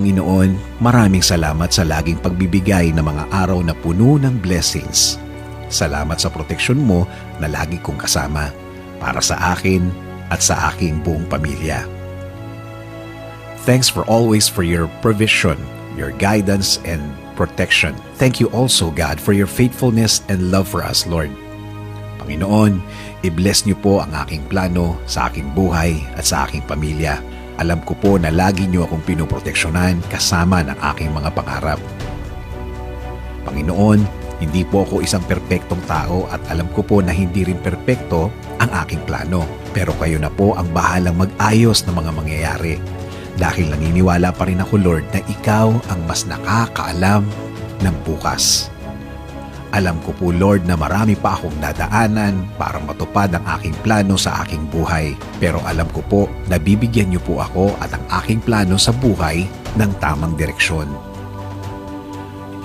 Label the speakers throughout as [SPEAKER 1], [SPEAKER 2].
[SPEAKER 1] Panginoon, maraming salamat sa laging pagbibigay ng mga araw na puno ng blessings. Salamat sa proteksyon mo na lagi kong kasama para sa akin at sa aking buong pamilya. Thanks for always for your provision, your guidance and protection. Thank you also, God, for your faithfulness and love for us, Lord. Panginoon, i-bless niyo po ang aking plano sa aking buhay at sa aking pamilya. Alam ko po na lagi niyo akong pinoproteksyonan kasama ng aking mga pangarap. Panginoon, hindi po ako isang perpektong tao at alam ko po na hindi rin perpekto ang aking plano. Pero kayo na po ang bahalang mag-ayos ng mga mangyayari. Dahil naniniwala pa rin ako, Lord, na ikaw ang mas nakakaalam ng bukas. Alam ko po, Lord, na marami pa akong dadaanan para matupad ang aking plano sa aking buhay. Pero alam ko po na bibigyan niyo po ako at ang aking plano sa buhay ng tamang direksyon.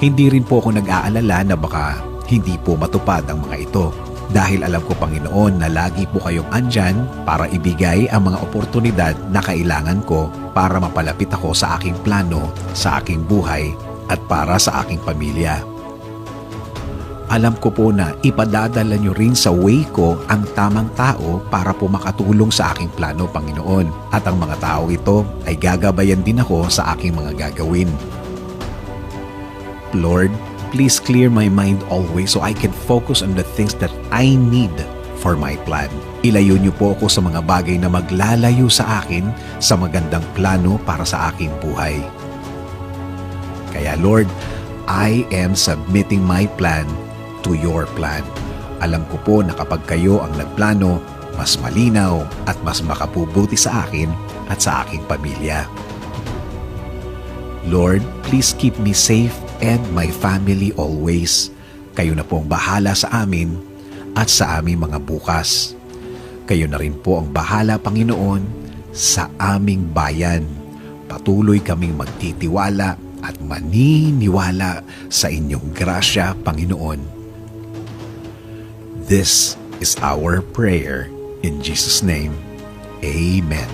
[SPEAKER 1] Hindi rin po ako nag-aalala na baka hindi po matupad ang mga ito. Dahil alam ko, Panginoon, na lagi po kayong andyan para ibigay ang mga oportunidad na kailangan ko para mapalapit ako sa aking plano, sa aking buhay at para sa aking pamilya. Alam ko po na ipadadala niyo rin sa way ko ang tamang tao para po makatulong sa aking plano, Panginoon. At ang mga tao ito ay gagabayan din ako sa aking mga gagawin. Lord, please clear my mind always so I can focus on the things that I need for my plan. Ilayo niyo po ako sa mga bagay na maglalayo sa akin sa magandang plano para sa aking buhay. Kaya Lord, I am submitting my plan to your plan. Alam ko po na kapag kayo ang nagplano, mas malinaw at mas makabubuti sa akin at sa aking pamilya. Lord, please keep me safe and my family always. Kayo na po ang bahala sa amin at sa aming mga bukas. Kayo na rin po ang bahala, Panginoon, sa aming bayan. Patuloy kaming magtitiwala at maniniwala sa inyong grasya, Panginoon. This is our prayer in Jesus' name. Amen.